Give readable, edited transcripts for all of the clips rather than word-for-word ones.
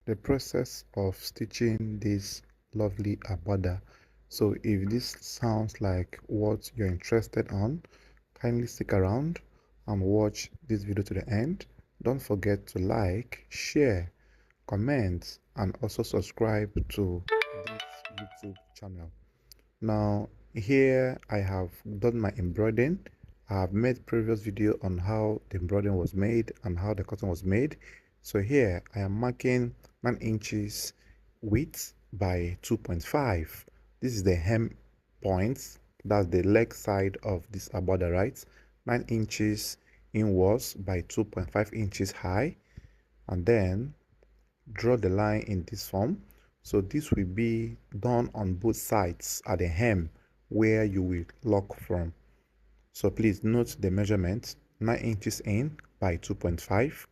the process of stitching this lovely abada. So if this sounds like what you're interested on, kindly stick around and watch this video to the end. Don't forget to like, share, comment, and also subscribe to this YouTube channel. Now here I have done my embroidering. I have made previous video on how the embroidering was made and how the cotton was made. So here I am marking 9 inches width by 2.5. This is the hem points, that's the leg side of this abada, right? 9 inches inwards by 2.5 inches high, and then draw the line in this form. So this will be done on both sides at the hem where you will lock from. So please note the measurement, 9 inches in by 2.5.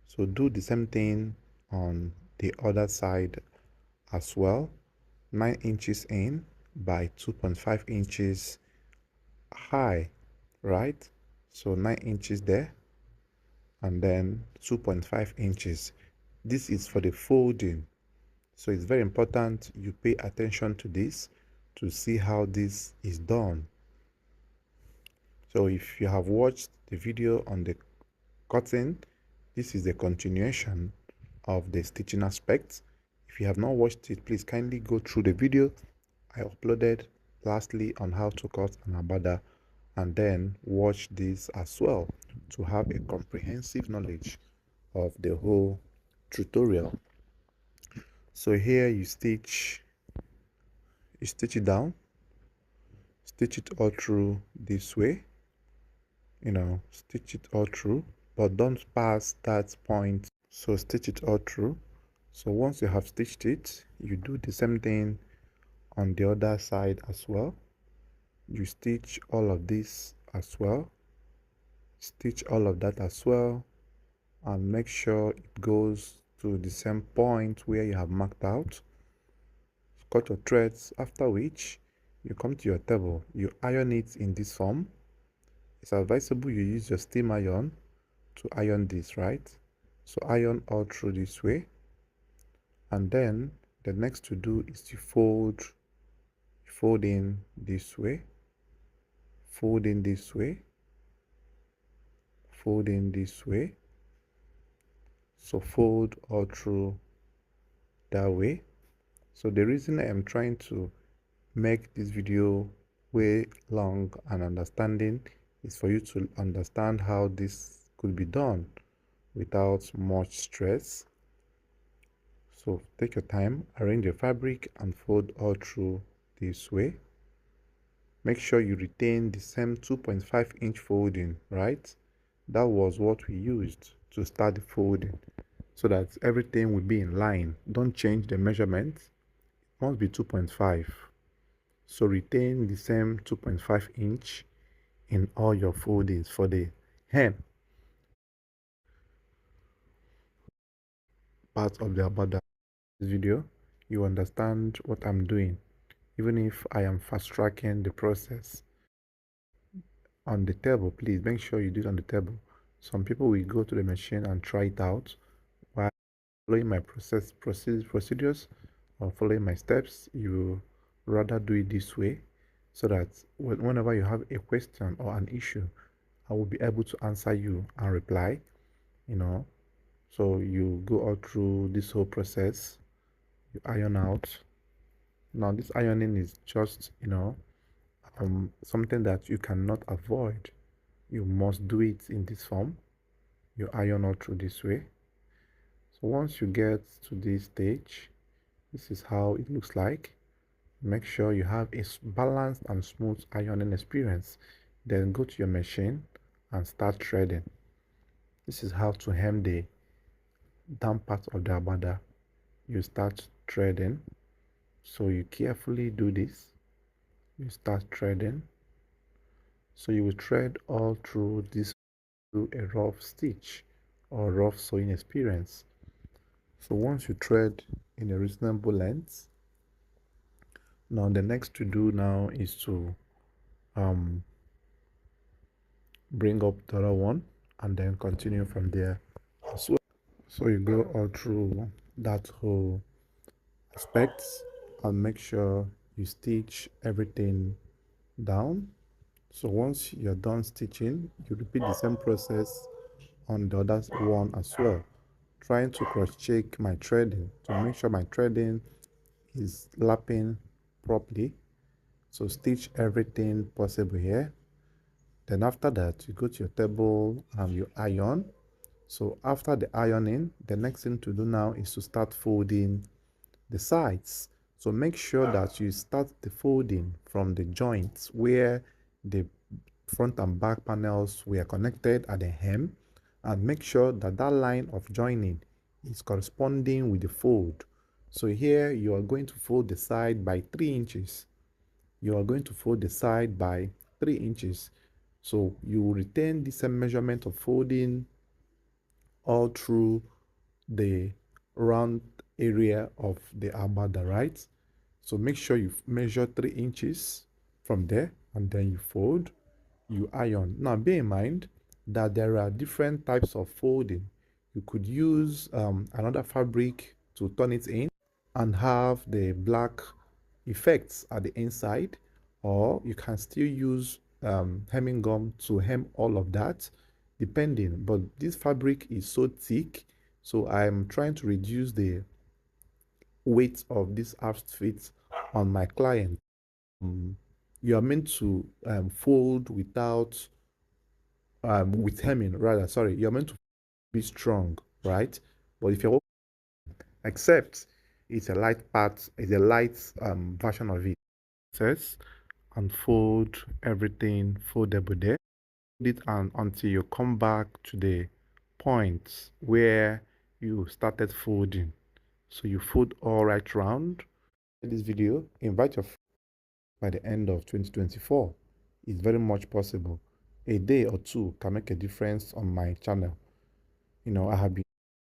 So do the same thing on the other side as well. 9 inches in by 2.5 inches high, right? So 9 inches there and then 2.5 inches. This is for the folding. So it's very important you pay attention to this to see how this is done. So if you have watched the video on the cutting, this is the continuation of the stitching aspect. If you have not watched it, please kindly go through the video I uploaded lastly on how to cut an abada, and then watch this as well to have a comprehensive knowledge of the whole tutorial. So here you stitch it down, stitch it all through this way, stitch it all through, but don't pass that point. So stitch it all through. So once you have stitched it, you do the same thing on the other side as well. You stitch all of this as well, stitch all of that as well, and make sure it goes to the same point where you have marked out. Cut your threads, after which you come to your table, you iron it in this form. It's advisable you use your steam iron to iron this, right? So iron all through this way, and then the next to do is to fold in this way, fold in this way, fold in this way. So fold all through that way. So the reason I am trying to make this video way long and understanding is for you to understand how this could be done without much stress. So take your time, arrange your fabric and fold all through this way. Make sure you retain the same 2.5 inch folding, right? That was what we used to start the folding, so that everything will be in line. Don't change the measurement, it must be 2.5. So retain the same 2.5 inch in all your foldings for the hem part of the abada. This video, you understand what I'm doing, even if I am fast tracking the process. On the table, please make sure you do it on the table. Some people will go to the machine and try it out, while following my procedures or following my steps. You rather do it this way, so that whenever you have a question or an issue, I will be able to answer you and reply. So you go all through this whole process, you iron out. Now this ironing is just something that you cannot avoid. You must do it in this form. You iron all through this way. So once you get to this stage, this is how it looks like. Make sure you have a balanced and smooth ironing experience. Then go to your machine and start threading. This is how to hem the down part of the abada. You start threading. So you carefully do this. You start threading. So you will thread all through this through a rough stitch or rough sewing experience. So once you thread in a reasonable length, now the next to do now is to bring up the other one and then continue from there as well. So you go all through that whole aspect and make sure you stitch everything down. So once you're done stitching, you repeat the same process on the other one as well, trying to cross check my threading to make sure my threading is lapping properly. So stitch everything possible here. Then after that, you go to your table and you iron. So after the ironing, the next thing to do now is to start folding the sides. So make sure that you start the folding from the joints where the front and back panels were connected at the hem, and make sure that that line of joining is corresponding with the fold. So here you are going to fold the side by 3 inches. You are going to fold the side by 3 inches. So you will retain the same measurement of folding all through the round area of the arbada, right? So make sure you measure 3 inches from there, and then you fold, you iron. Now bear in mind that there are different types of folding. You could use another fabric to turn it in and have the black effects at the inside, or you can still use hemming gum to hem all of that, depending. But this fabric is so thick, so I'm trying to reduce the weight of this outfit on my client. You are meant to fold without with hemming, rather, sorry, you're meant to be strong, right? But if you're, except it's a light part, it's a light version of it. Says and fold everything foldable there. Fold it and until you come back to the point where you started folding. So you fold all right round. In this video, invite your friends by the end of 2024. It's very much possible. A day or two can make a difference on my channel. I have been